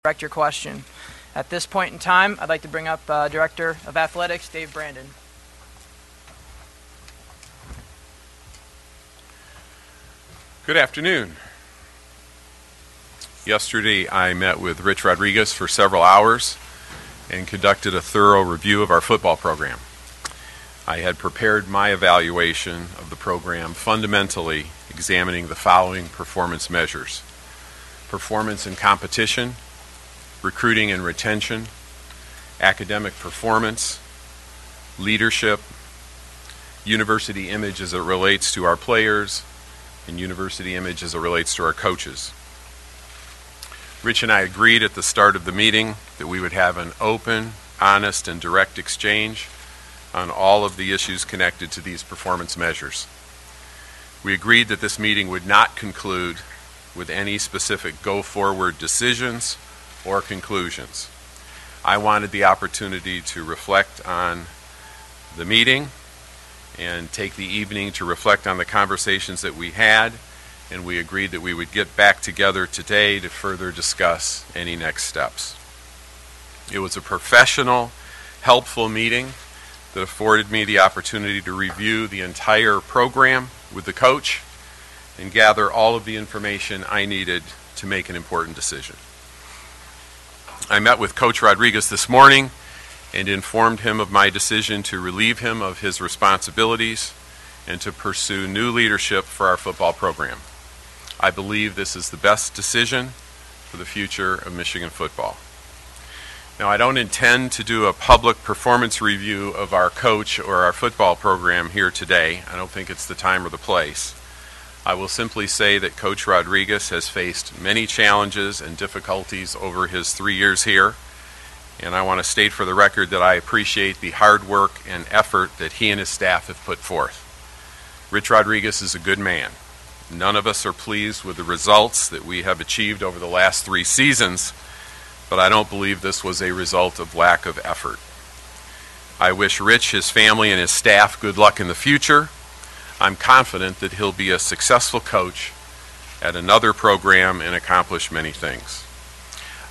direct your question. At this point in time, I'd like to bring up Director of Athletics, Dave Brandon. Good afternoon. Yesterday, I met with Rich Rodriguez for several hours and conducted a thorough review of our football program. I had prepared my evaluation of the program fundamentally examining the following performance measures: performance in competition, recruiting and retention, academic performance, leadership, university image as it relates to our players, and university image as it relates to our coaches. Rich and I agreed at the start of the meeting that we would have an open, honest, and direct exchange on all of the issues connected to these performance measures. We agreed that this meeting would not conclude with any specific go-forward decisions or conclusions. I wanted the opportunity to reflect on the meeting and take the evening to reflect on the conversations that we had, and we agreed that we would get back together today to further discuss any next steps. It was a professional, helpful meeting that afforded me the opportunity to review the entire program with the coach and gather all of the information I needed to make an important decision. I met with Coach Rodriguez this morning and informed him of my decision to relieve him of his responsibilities and to pursue new leadership for our football program. I believe this is the best decision for the future of Michigan football. Now, I don't intend to do a public performance review of our coach or our football program here today. I don't think it's the time or the place. I will simply say that Coach Rodriguez has faced many challenges and difficulties over his 3 years here, and I want to state for the record that I appreciate the hard work and effort that he and his staff have put forth. Rich Rodriguez is a good man. None of us are pleased with the results that we have achieved over the last 3 seasons, but I don't believe this was a result of lack of effort. I wish Rich, his family, and his staff good luck in the future. I'm confident that he'll be a successful coach at another program and accomplish many things.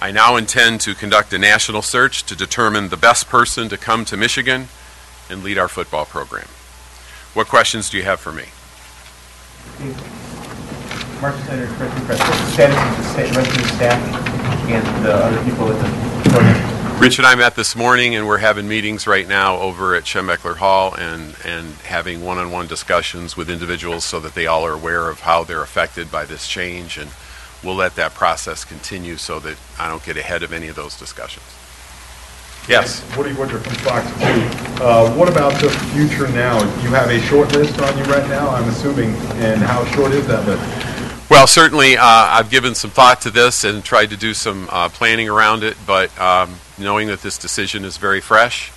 I now intend to conduct a national search to determine the best person to come to Michigan and lead our football program. What questions do you have for me? Marshall Senator, President Press, what's the status of the rest of the staff and the other people at the program? Rich and I met this morning, and we're having meetings right now over at Schembechler Hall and having one-on-one discussions with individuals so that they all are aware of how they're affected by this change, and we'll let that process continue so that I don't get ahead of any of those discussions. Yes? Woody Woodruff from Fox 2. What about the future now? You have a short list on you right now, I'm assuming, and how short is that list? Well, certainly I've given some thought to this and tried to do some planning around it, but knowing that this decision is very fresh,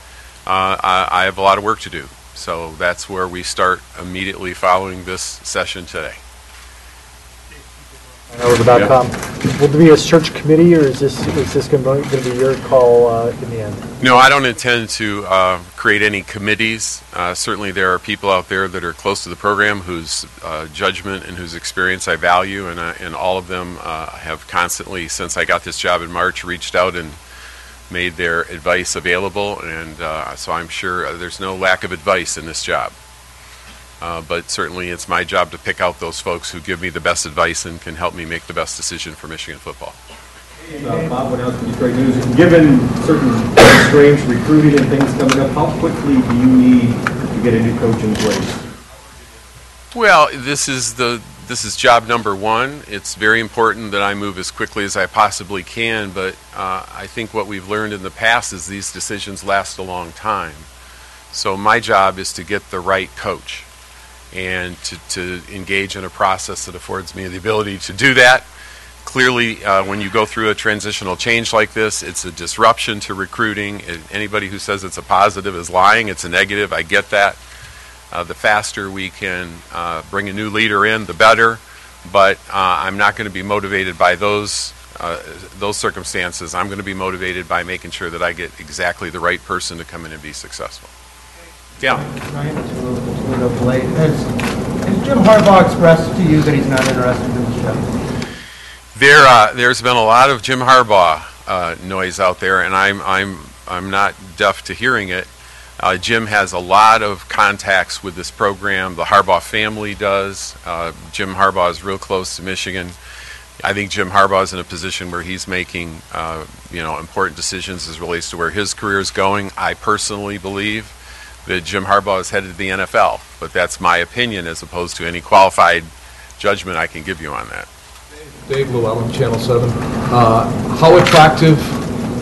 I have a lot of work to do. So that's where we start immediately following this session today. Will there be a search committee, or is this going to be your call in the end? No, I don't intend to create any committees. Certainly there are people out there that are close to the program whose judgment and whose experience I value, and all of them have constantly, since I got this job in March, reached out and made their advice available, and so I'm sure there's no lack of advice in this job. But certainly it's my job to pick out those folks who give me the best advice and can help me make the best decision for Michigan football. Bob, what else with Detroit News? Given certain constraints, recruiting and things coming up, how quickly do you need to get a new coach in place? Well, this is job number one. It's very important that I move as quickly as I possibly can, but I think what we've learned in the past is these decisions last a long time. So my job is to get the right coach and to engage in a process that affords me the ability to do that. Clearly, when you go through a transitional change like this, it's a disruption to recruiting. Anybody who says it's a positive is lying. It's a negative. I get that. The faster we can bring a new leader in, the better. But I'm not going to be motivated by those circumstances. I'm going to be motivated by making sure that I get exactly the right person to come in and be successful. Yeah. Ryan, it's a little late. Has Jim Harbaugh expressed to you that he's not interested in the show? There's been a lot of Jim Harbaugh noise out there, and I'm not deaf to hearing it. Jim has a lot of contacts with this program. The Harbaugh family does. Jim Harbaugh is real close to Michigan. I think Jim Harbaugh is in a position where he's making important decisions as relates to where his career is going. I personally believe that Jim Harbaugh is headed to the NFL, but that's my opinion as opposed to any qualified judgment I can give you on that. Dave Llewellyn, Channel 7. How attractive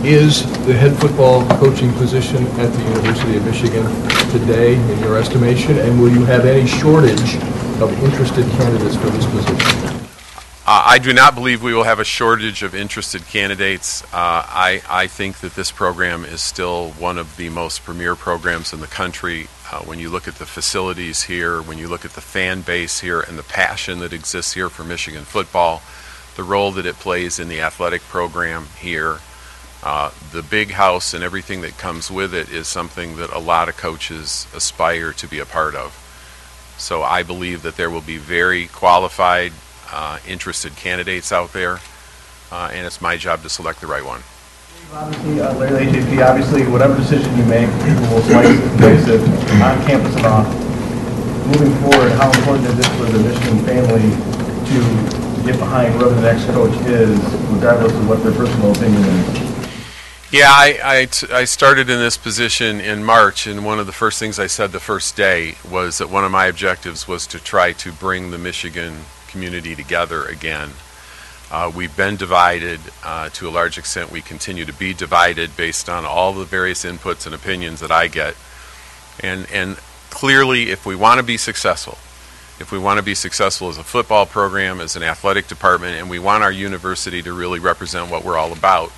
is the head football coaching position at the University of Michigan today, in your estimation, and will you have any shortage of interested candidates for this position? I do not believe we will have a shortage of interested candidates. I think that this program is still one of the most premier programs in the country. When you look at the facilities here, when you look at the fan base here and the passion that exists here for Michigan football, the role that it plays in the athletic program here, the big house and everything that comes with it is something that a lot of coaches aspire to be a part of. So I believe that there will be very qualified, interested candidates out there, and it's my job to select the right one. Obviously, Larry, AJP, obviously, whatever decision you make, people will slice and dice it on campus and off. Moving forward, how important is it for the Michigan family to get behind whoever the next coach is, regardless of what their personal opinion is? Yeah, I started in this position in March, and one of the first things I said the first day was that one of my objectives was to try to bring the Michigan community together again. We've been divided to a large extent. We continue to be divided based on all the various inputs and opinions that I get. And clearly, if we want to be successful, as a football program, as an athletic department, and we want our university to really represent what we're all about,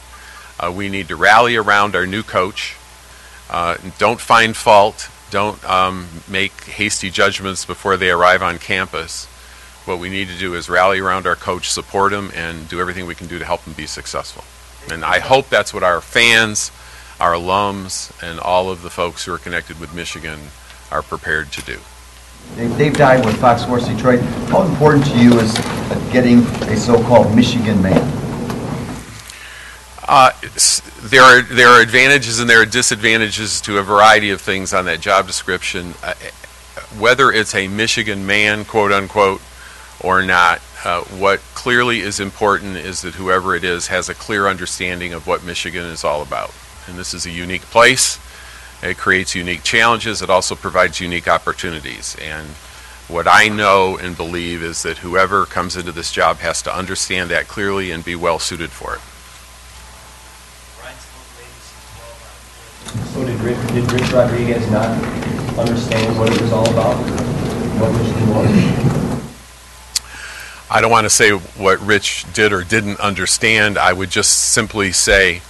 we need to rally around our new coach. Don't find fault. Don't make hasty judgments before they arrive on campus. What we need to do is rally around our coach, support him, and do everything we can do to help him be successful. And I hope that's what our fans, our alums, and all of the folks who are connected with Michigan are prepared to do. Dave Dye with Fox Sports Detroit. How important to you is getting a so-called Michigan man? There are advantages and there are disadvantages to a variety of things on that job description. Whether it's a Michigan man, quote unquote, or not, what clearly is important is that whoever it is has a clear understanding of what Michigan is all about. And this is a unique place. It creates unique challenges. It also provides unique opportunities. And what I know and believe is that whoever comes into this job has to understand that clearly and be well suited for it. So did Rich Rodriguez not understand what it was all about, what Michigan was? I don't want to say what Rich did or didn't understand. I would just simply say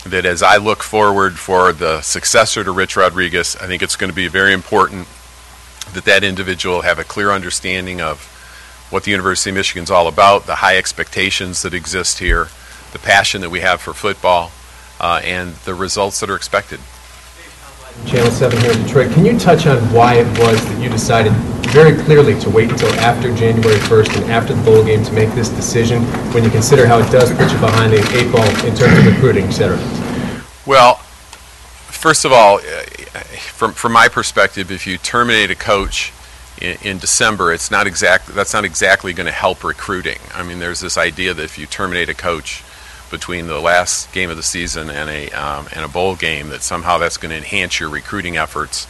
that as I look forward for the successor to Rich Rodriguez, I think it's going to be very important that that individual have a clear understanding of what the University of Michigan is all about, the high expectations that exist here, the passion that we have for football, and the results that are expected. Channel 7 here in Detroit. Can you touch on why it was that you decided very clearly to wait until after January 1st and after the bowl game to make this decision when you consider how it does put you behind the eight ball in terms of recruiting, et cetera? Well, first of all, from my perspective, if you terminate a coach in December, that's not exactly going to help recruiting. I mean, there's this idea that if you terminate a coach between the last game of the season and a bowl game, that somehow that's going to enhance your recruiting efforts.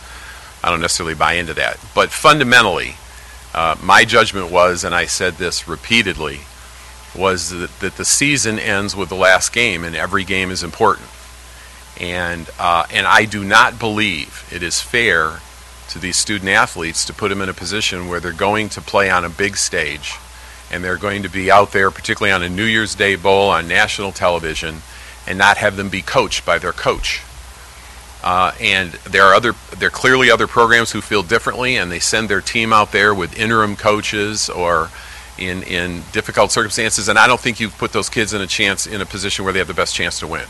I don't necessarily buy into that. But fundamentally, my judgment was, and I said this repeatedly, was that the season ends with the last game, and every game is important. And I do not believe it is fair to these student athletes to put them in a position where they're going to play on a big stage and they're going to be out there, particularly on a New Year's Day bowl on national television, and not have them be coached by their coach. And there are clearly other programs who feel differently, and they send their team out there with interim coaches or in difficult circumstances. And I don't think you've put those kids in a position where they have the best chance to win.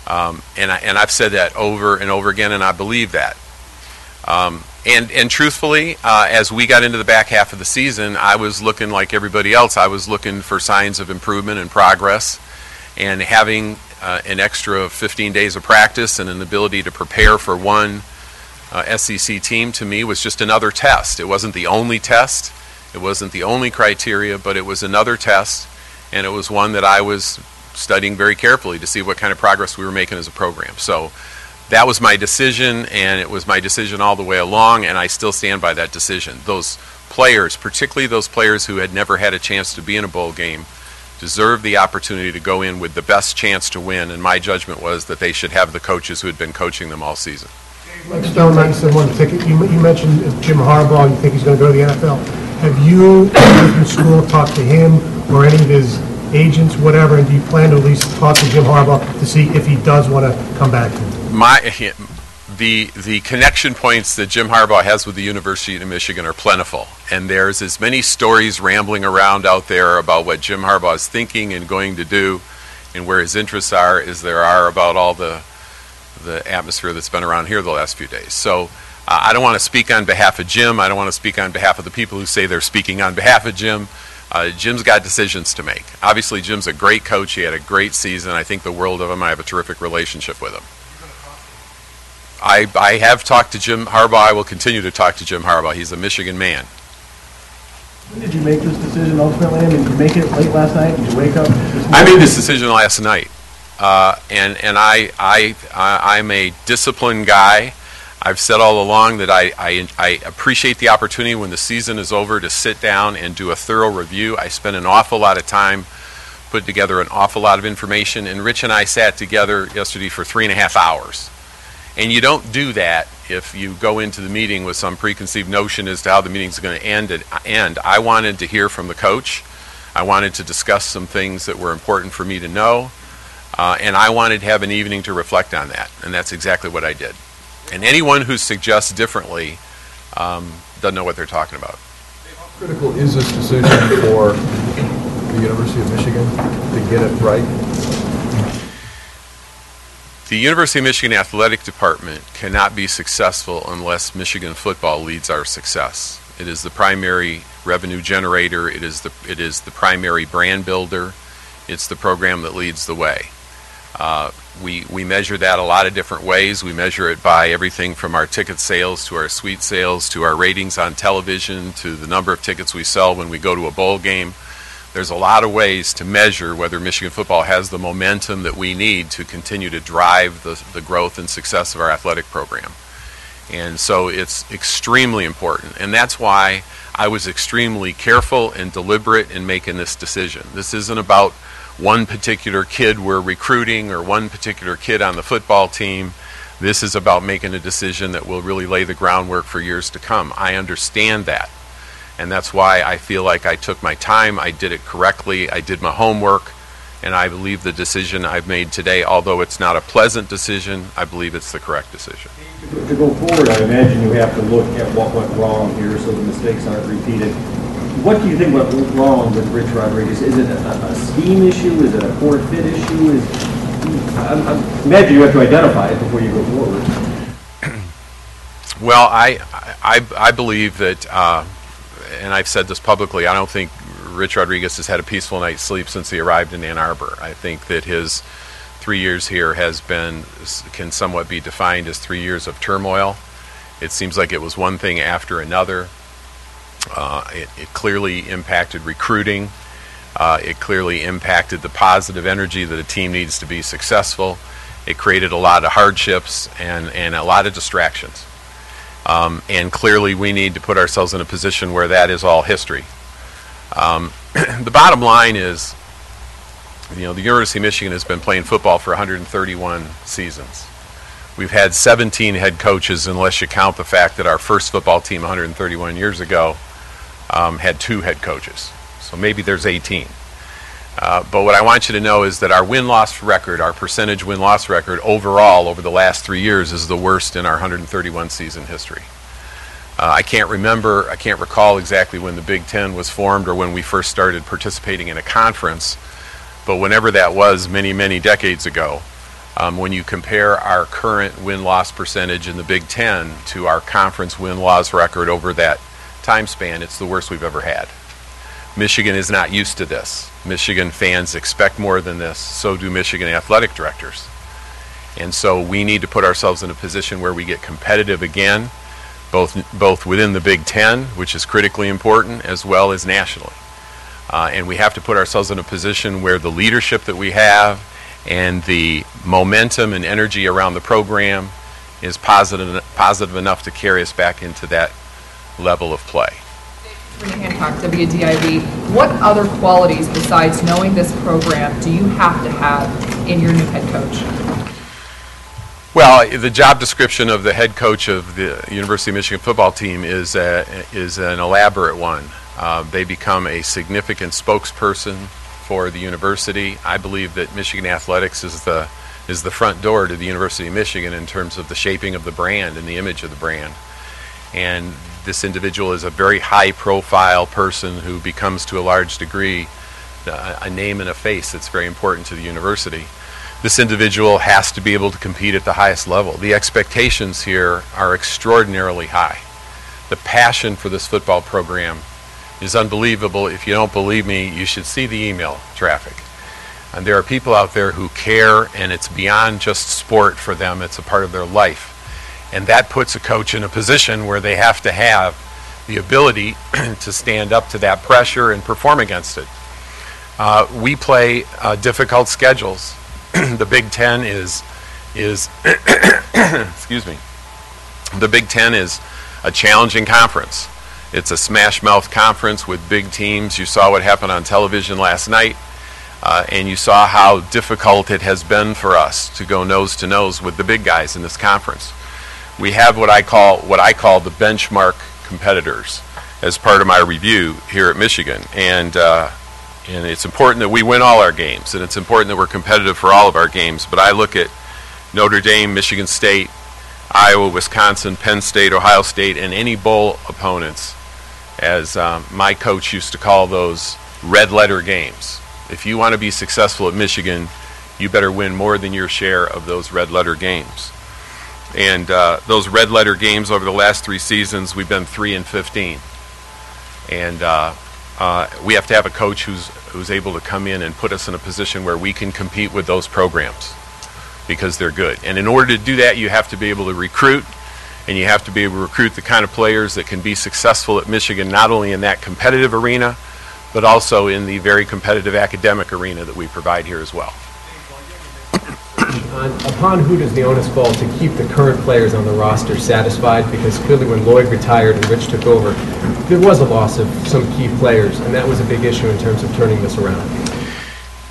And I've said that over and over again, and I believe that. And truthfully, as we got into the back half of the season, I was looking like everybody else. I was looking for signs of improvement and progress. and having an extra 15 days of practice and an ability to prepare for one SEC team to me was just another test. It wasn't the only test, it wasn't the only criteria, but it was another test, and it was one that I was studying very carefully to see what kind of progress we were making as a program. So that was my decision, and it was my decision all the way along, and I still stand by that decision. Those players, particularly those players who had never had a chance to be in a bowl game, deserve the opportunity to go in with the best chance to win, and my judgment was that they should have the coaches who had been coaching them all season. Like Stone Knight won the ticket. You mentioned Jim Harbaugh. You think he's going to go to the NFL. Have you, from school, talked to him or any of his agents, whatever, and do you plan to at least talk to Jim Harbaugh to see if he does want to come back? The connection points that Jim Harbaugh has with the University of Michigan are plentiful, and there's as many stories rambling around out there about what Jim Harbaugh is thinking and going to do and where his interests are as there are about all the atmosphere that's been around here the last few days. So I don't want to speak on behalf of Jim. I don't want to speak on behalf of the people who say they're speaking on behalf of Jim. Jim's got decisions to make. Obviously, Jim's a great coach. He had a great season. I think the world of him. I have a terrific relationship with him. I have talked to Jim Harbaugh. I will continue to talk to Jim Harbaugh. He's a Michigan man. When did you make this decision ultimately? I mean, did you make it late last night? Did you wake up this morning? I made this decision last night. And I'm a disciplined guy. I've said all along that I appreciate the opportunity when the season is over to sit down and do a thorough review. I spent an awful lot of time putting together an awful lot of information, and Rich and I sat together yesterday for 3.5 hours. And you don't do that if you go into the meeting with some preconceived notion as to how the meeting's going to end. I wanted to hear from the coach. I wanted to discuss some things that were important for me to know. And I wanted to have an evening to reflect on that, and that's exactly what I did. And anyone who suggests differently doesn't know what they're talking about. How critical is this decision for the University of Michigan to get it right? The University of Michigan Athletic Department cannot be successful unless Michigan football leads our success. It is the primary revenue generator. It is the primary brand builder. It's the program that leads the way. We measure that a lot of different ways. We measure it by everything from our ticket sales to our suite sales to our ratings on television to the number of tickets we sell when we go to a bowl game. There's a lot of ways to measure whether Michigan football has the momentum that we need to continue to drive the growth and success of our athletic program. And so it's extremely important. And that's why I was extremely careful and deliberate in making this decision. This isn't about one particular kid we're recruiting or one particular kid on the football team. This is about making a decision that will really lay the groundwork for years to come. I understand that. And that's why I feel like I took my time, I did it correctly, I did my homework, and I believe the decision I've made today, although it's not a pleasant decision, I believe it's the correct decision. To go forward, I imagine you have to look at what went wrong here so the mistakes aren't repeated. What do you think went wrong with Rich Rodriguez? Is it a scheme issue? Is it a poor fit issue? I imagine you have to identify it before you go forward. Well, I believe that, and I've said this publicly, I don't think Rich Rodriguez has had a peaceful night's sleep since he arrived in Ann Arbor. I think that his 3 years here can somewhat be defined as 3 years of turmoil. It seems like it was one thing after another. It clearly impacted recruiting. It clearly impacted the positive energy that a team needs to be successful. It created a lot of hardships and a lot of distractions. And clearly we need to put ourselves in a position where that is all history. The bottom line is, the University of Michigan has been playing football for 131 seasons. We've had 17 head coaches, unless you count the fact that our first football team 131 years ago had 2 head coaches. So maybe there's 18. But what I want you to know is that our win-loss record, our percentage win-loss record overall over the last 3 years is the worst in our 131 season history. I can't recall exactly when the Big Ten was formed or when we first started participating in a conference, but whenever that was many, many decades ago, when you compare our current win-loss percentage in the Big Ten to our conference win-loss record over that time span, it's the worst we've ever had. Michigan is not used to this. Michigan fans expect more than this. So do Michigan athletic directors. And so we need to put ourselves in a position where we get competitive again, both within the Big Ten, which is critically important, as well as nationally. And we have to put ourselves in a position where the leadership that we have and the momentum and energy around the program is positive enough to carry us back into that level of play. Sabrina Hancock, WDIV. What other qualities besides knowing this program do you have to have in your new head coach? Well, the job description of the head coach of the University of Michigan football team is an elaborate one. They become a significant spokesperson for the university. I believe that Michigan athletics is the front door to the University of Michigan in terms of the shaping of the brand and the image of the brand. And this individual is a very high-profile person who becomes, to a large degree, a name and a face that's very important to the university. This individual has to be able to compete at the highest level. The expectations here are extraordinarily high. The passion for this football program is unbelievable. If you don't believe me, you should see the email traffic. And there are people out there who care, and it's beyond just sport for them. It's a part of their life. And that puts a coach in a position where they have to have the ability to stand up to that pressure and perform against it. We play difficult schedules. The Big Ten is excuse me. The Big Ten is a challenging conference. It's a smash-mouth conference with big teams. You saw what happened on television last night, and you saw how difficult it has been for us to go nose to nose with the big guys in this conference. We have what I call the benchmark competitors as part of my review here at Michigan, and it's important that we win all our games, and it's important that we're competitive for all of our games. But I look at Notre Dame, Michigan State, Iowa, Wisconsin, Penn State, Ohio State, and any bowl opponents as my coach used to call those red letter games. If you want to be successful at Michigan, you better win more than your share of those red letter games. And those red letter games over the last 3 seasons, we've been 3-15. And we have to have a coach who's able to come in and put us in a position where we can compete with those programs because they're good. And in order to do that, you have to be able to recruit, and you have to be able to recruit the kind of players that can be successful at Michigan, not only in that competitive arena, but also in the very competitive academic arena that we provide here as well. Upon who does the onus fall to keep the current players on the roster satisfied? Because clearly when Lloyd retired and Rich took over, there was a loss of some key players, and that was a big issue in terms of turning this around.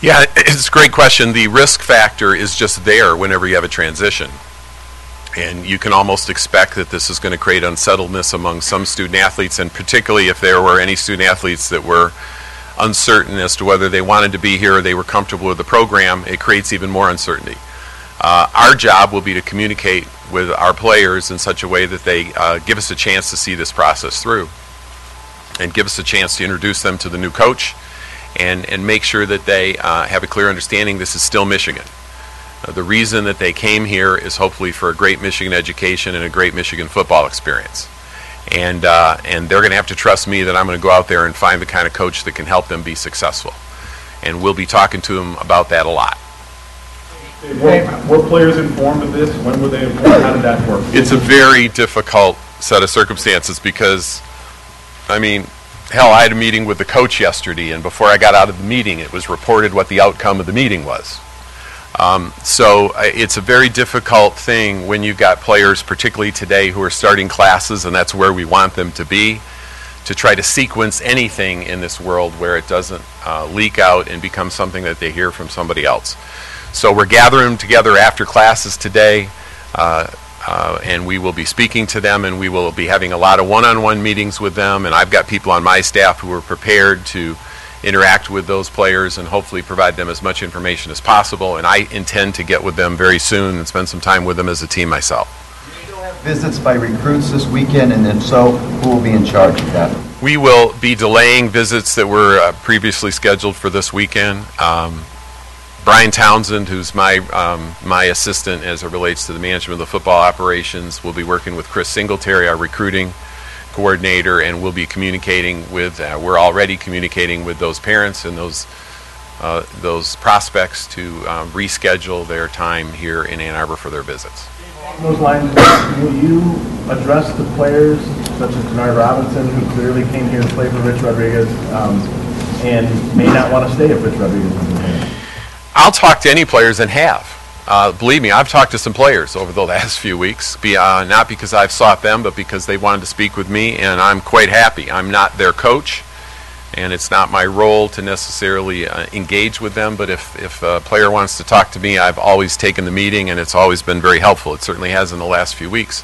Yeah, it's a great question. The risk factor is just there whenever you have a transition. And you can almost expect that this is going to create unsettledness among some student athletes, and particularly if there were any student athletes that were uncertain as to whether they wanted to be here or they were comfortable with the program, it creates even more uncertainty. Our job will be to communicate with our players in such a way that they give us a chance to see this process through and give us a chance to introduce them to the new coach and make sure that they have a clear understanding this is still Michigan. The reason that they came here is hopefully for a great Michigan education and a great Michigan football experience. And they're going to have to trust me that I'm going to go out there and find the kind of coach that can help them be successful. And we'll be talking to them about that a lot. Were players informed of this? When were they informed? How did that work? It's a very difficult set of circumstances because, I mean, hell, I had a meeting with the coach yesterday, and before I got out of the meeting, it was reported what the outcome of the meeting was. So it's a very difficult thing when you've got players, particularly today, who are starting classes, and that's where we want them to be, to try to sequence anything in this world where it doesn't leak out and become something that they hear from somebody else. So we're gathering them together after classes today, and we will be speaking to them, and we will be having a lot of one-on-one meetings with them, and I've got people on my staff who are prepared to interact with those players and hopefully provide them as much information as possible, and I intend to get with them very soon and spend some time with them as a team myself. Visits by recruits this weekend, and if so, who will be in charge of that? We will be delaying visits that were previously scheduled for this weekend. Brian Townsend, who's my assistant as it relates to the management of the football operations, will be working with Chris Singletary, our recruiting coordinator, and we'll be communicating with, we're already communicating with those parents and those those prospects to reschedule their time here in Ann Arbor for their visits. Along those lines, will you address the players such as Bernard Robinson, who clearly came here to play for Rich Rodriguez and may not want to stay if Rich Rodriguez isn't here? I'll talk to any players and have. Believe me, I've talked to some players over the last few weeks, not because I've sought them, but because they wanted to speak with me, and I'm quite happy. I'm not their coach, and it's not my role to necessarily engage with them, but if a player wants to talk to me, I've always taken the meeting, and it's always been very helpful. It certainly has in the last few weeks.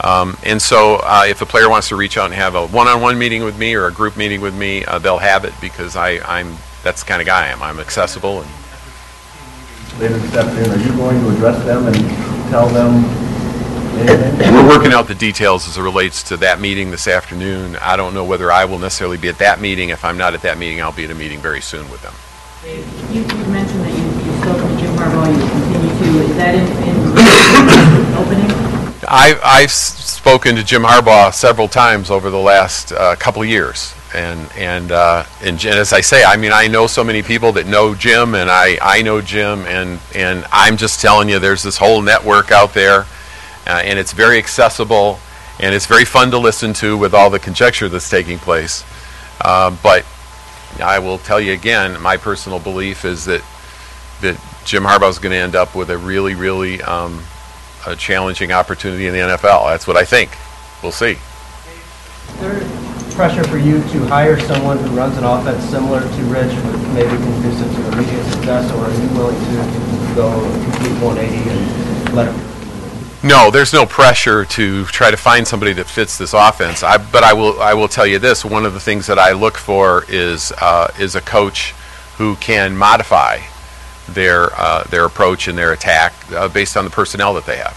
And so if a player wants to reach out and have a one-on-one meeting with me or a group meeting with me, they'll have it, because that's the kind of guy I am. I'm accessible. And later this afternoon, are you going to address them and tell them anything? We're working out the details as it relates to that meeting this afternoon. I don't know whether I will necessarily be at that meeting. If I'm not at that meeting, I'll be at a meeting very soon with them. You mentioned that you've spoken to Jim Harbaugh, you continue to. Is that in opening? I've spoken to Jim Harbaugh several times over the last couple of years. And as I say, I mean, I know so many people that know Jim, and I know Jim, and I'm just telling you, there's this whole network out there, and it's very accessible, and it's very fun to listen to with all the conjecture that's taking place. But I will tell you again, my personal belief is that Jim Harbaugh is going to end up with a really, really a challenging opportunity in the NFL. That's what I think. We'll see. Pressure for you to hire someone who runs an offense similar to Rich, maybe conducive to immediate success, or are you willing to go a complete 180 and let him? No, there's no pressure to try to find somebody that fits this offense. But I will tell you this: one of the things that I look for is a coach who can modify their approach and their attack based on the personnel that they have.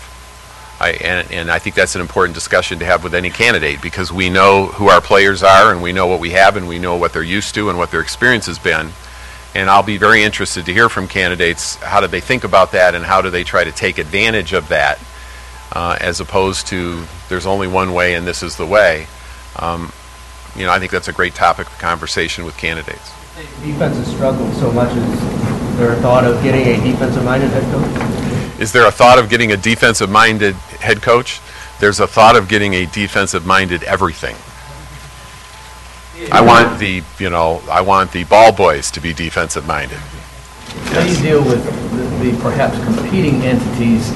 And I think that's an important discussion to have with any candidate, because we know who our players are, and we know what we have, and we know what they're used to and what their experience has been. And I'll be very interested to hear from candidates, how do they think about that, and how do they try to take advantage of that, as opposed to there's only one way and this is the way. I think that's a great topic of conversation with candidates. Defense has struggled so much. Is there a thought of getting a defensive-minded head coach? Is there a thought of getting a defensive-minded head coach? There's a thought of getting a defensive-minded everything. I want the ball boys to be defensive-minded. How do you deal with the perhaps competing entities,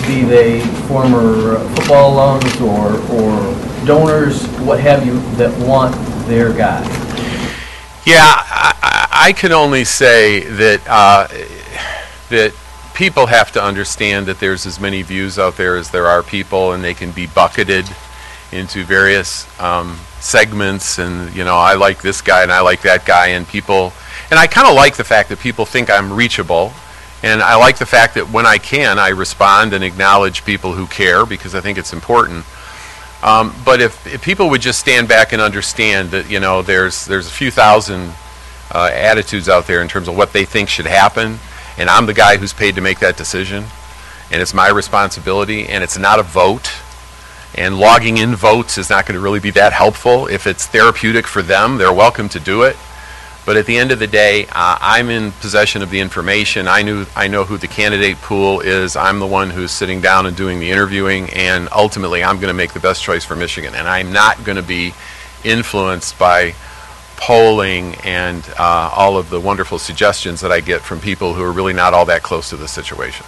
be they former football alums or donors, what have you, that want their guy? Yeah, I can only say that people have to understand that there's as many views out there as there are people, and they can be bucketed into various segments, and I like this guy and I like that guy, and I kind of like the fact that people think I'm reachable, and I like the fact that when I can, I respond and acknowledge people who care, because I think it's important. But if people would just stand back and understand that there's a few thousand attitudes out there in terms of what they think should happen, and I'm the guy who's paid to make that decision, and it's my responsibility, and it's not a vote, and logging in votes is not going to really be that helpful. If it's therapeutic for them, they're welcome to do it. But at the end of the day, I'm in possession of the information. I know who the candidate pool is. I'm the one who's sitting down and doing the interviewing, and ultimately I'm going to make the best choice for Michigan. And I'm not going to be influenced by polling and all of the wonderful suggestions that I get from people who are really not all that close to the situation.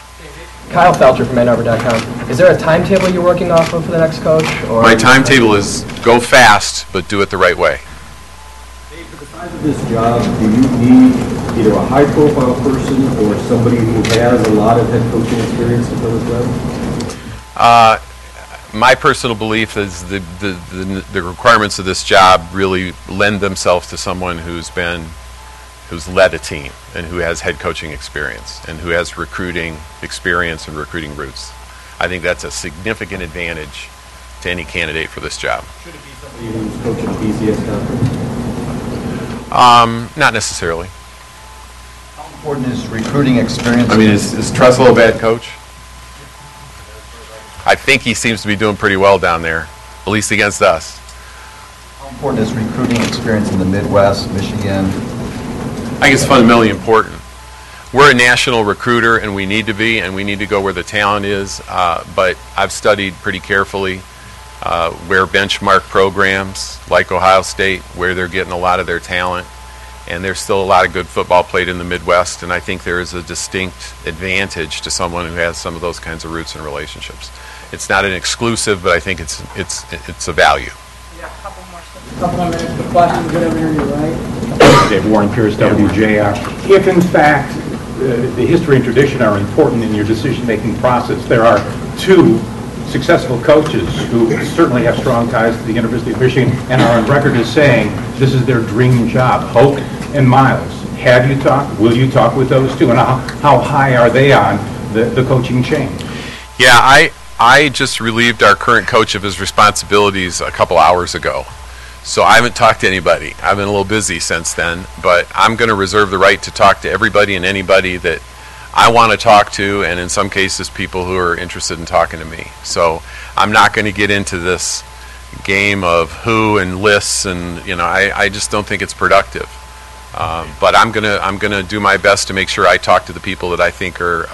Kyle Felcher from AnnArbor.com. Is there a timetable you're working off of for the next coach? Or my timetable is go fast, but do it the right way. Dave, for the size of this job, do you need either a high-profile person or somebody who has a lot of head coaching experience to fill this job? My personal belief is the requirements of this job really lend themselves to someone who's led a team and who has head coaching experience and who has recruiting experience and recruiting roots. I think that's a significant advantage to any candidate for this job. Should it be somebody who's coaching a BCS conference? Not necessarily. How important is recruiting experience? I mean, is Tressel a bad coach? I think he seems to be doing pretty well down there, at least against us. How important is recruiting experience in the Midwest, Michigan? think it's fundamentally important. We're a national recruiter, and we need to be, and we need to go where the talent is. But I've studied pretty carefully where benchmark programs like Ohio State, where they're getting a lot of their talent. And there's still a lot of good football played in the Midwest, and I think there is a distinct advantage to someone who has some of those kinds of roots and relationships. It's not an exclusive, but I think it's a value. Yeah, a couple more minutes for questions, get over here to your right. Dave Warren, Pierce, WJR. If in fact the history and tradition are important in your decision-making process, there are two successful coaches who certainly have strong ties to the University of Michigan and are on record as saying this is their dream job, Hoke and Miles. Have you talked, will you talk with those two, and how high are they on the coaching chain? Yeah, I just relieved our current coach of his responsibilities a couple hours ago. So I haven't talked to anybody. I've been a little busy since then, but I'm going to reserve the right to talk to everybody and anybody that I want to talk to, and in some cases people who are interested in talking to me. So I'm not going to get into this game of who and lists, and I just don't think it's productive. But I'm gonna do my best to make sure I talk to the people that I think are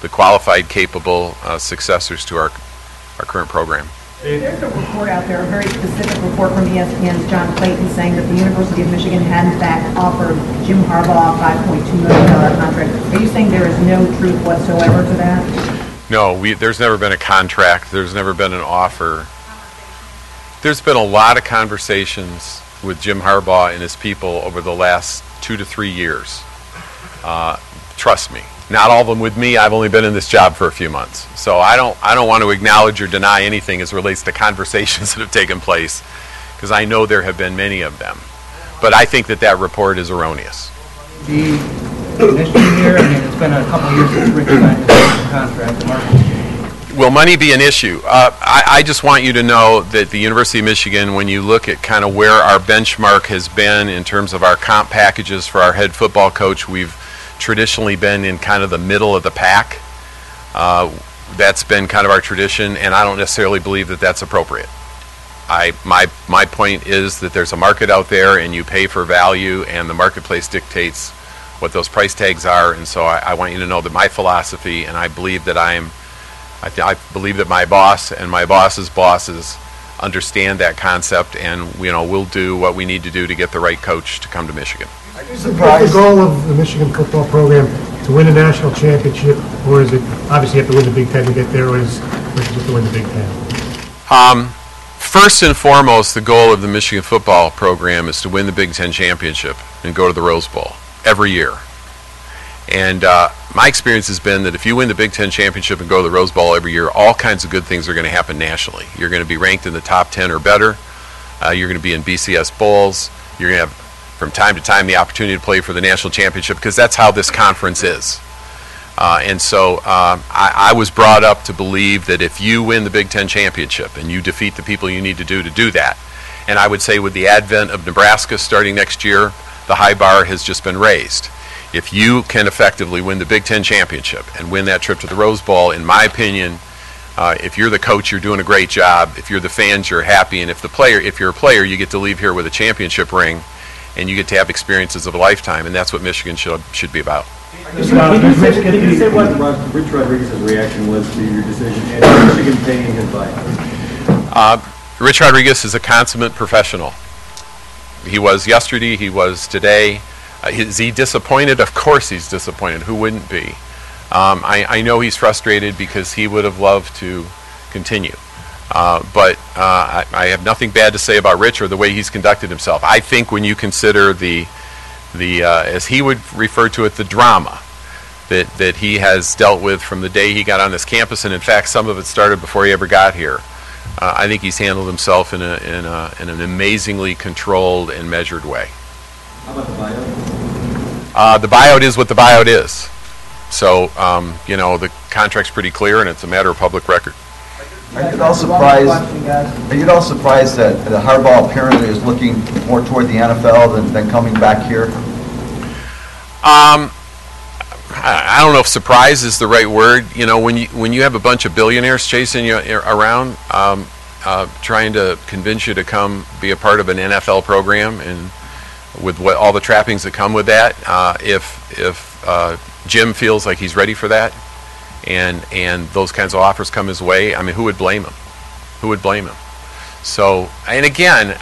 the qualified, capable successors to our current program. There's a report out there, a very specific report from ESPN's John Clayton, saying that the University of Michigan had in fact offered Jim Harbaugh a $5.2 million contract. Are you saying there is no truth whatsoever to that? No, there's never been a contract. There's never been an offer. There's been a lot of conversations with Jim Harbaugh and his people over the last 2 to 3 years. Trust me. Not all of them with me. I've only been in this job for a few months. So I don't want to acknowledge or deny anything as relates to conversations that have taken place, because I know there have been many of them. But I think that report is erroneous. The Michigan year, it's been a couple of years since Rich signed his contract. Will money be an issue? I just want you to know that the University of Michigan, when you look at kind of where our benchmark has been in terms of our comp packages for our head football coach, we've traditionally been in kind of the middle of the pack. That's been kind of our tradition, and I don't necessarily believe that that's appropriate. My point is that there's a market out there, and you pay for value, and the marketplace dictates what those price tags are. And so I want you to know that my philosophy, and I believe that I believe that my boss and my boss's bosses understand that concept, and we'll do what we need to do to get the right coach to come to Michigan. Is the goal of the Michigan football program to win a national championship, or is it obviously you have to win the Big Ten to get there, or is it just to win the Big Ten? First and foremost, the goal of the Michigan football program is to win the Big Ten championship and go to the Rose Bowl every year. And my experience has been that if you win the Big Ten championship and go to the Rose Bowl every year, all kinds of good things are going to happen nationally. You're going to be ranked in the top 10 or better. You're going to be in BCS bowls. You're going to have, from time to time, the opportunity to play for the national championship, because that's how this conference is. And so I was brought up to believe that if you win the Big Ten championship and you defeat the people you need to do that, and I would say with the advent of Nebraska starting next year, the high bar has just been raised. If you can effectively win the Big Ten championship and win that trip to the Rose Bowl, in my opinion, if you're the coach, you're doing a great job. If you're the fans, you're happy. And if you're a player, you get to leave here with a championship ring, and you get to have experiences of a lifetime, and that's what Michigan should be about. Can you say what Rich Rodriguez's reaction was to your decision and Michigan paying his buyout? Rich Rodriguez is a consummate professional. He was yesterday, he was today. Is he disappointed? Of course he's disappointed. Who wouldn't be? I know he's frustrated because he would have loved to continue. But I have nothing bad to say about Rich or the way he's conducted himself. I think when you consider the as he would refer to it, the drama that he has dealt with from the day he got on this campus, and in fact some of it started before he ever got here, I think he's handled himself in an amazingly controlled and measured way. How about the buyout? The buyout is what the buyout is. So, the contract's pretty clear, and it's a matter of public record. Are you at all surprised that Harbaugh apparently is looking more toward the NFL than coming back here? I don't know if surprise is the right word. When you have a bunch of billionaires chasing you around, trying to convince you to come be a part of an NFL program, and with what all the trappings that come with that. If Jim feels like he's ready for that, and those kinds of offers come his way, I mean, who would blame him? Who would blame him? So, and again,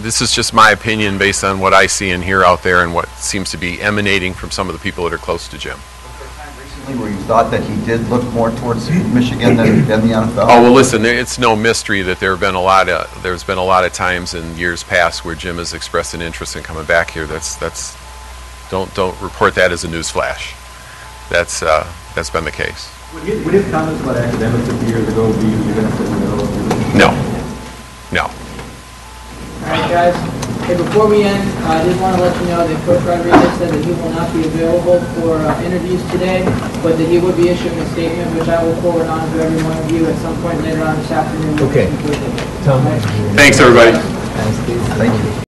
this is just my opinion based on what I see and hear out there and what seems to be emanating from some of the people that are close to Jim. Recently, where you thought that he did look more towards Michigan than the NFL? Oh, well, listen, it's no mystery that there's been a lot of times in years past where Jim has expressed an interest in coming back here. Don't report that as a news flash. That's been the case. Would his comments about academics a few years ago be used against him? No. All right, guys. Hey, before we end, I did want to let you know that Coach Rodriguez said that he will not be available for interviews today, but that he would be issuing a statement, which I will forward on to every one of you at some point later on this afternoon. Okay. Tom. Thanks, everybody. Thank you.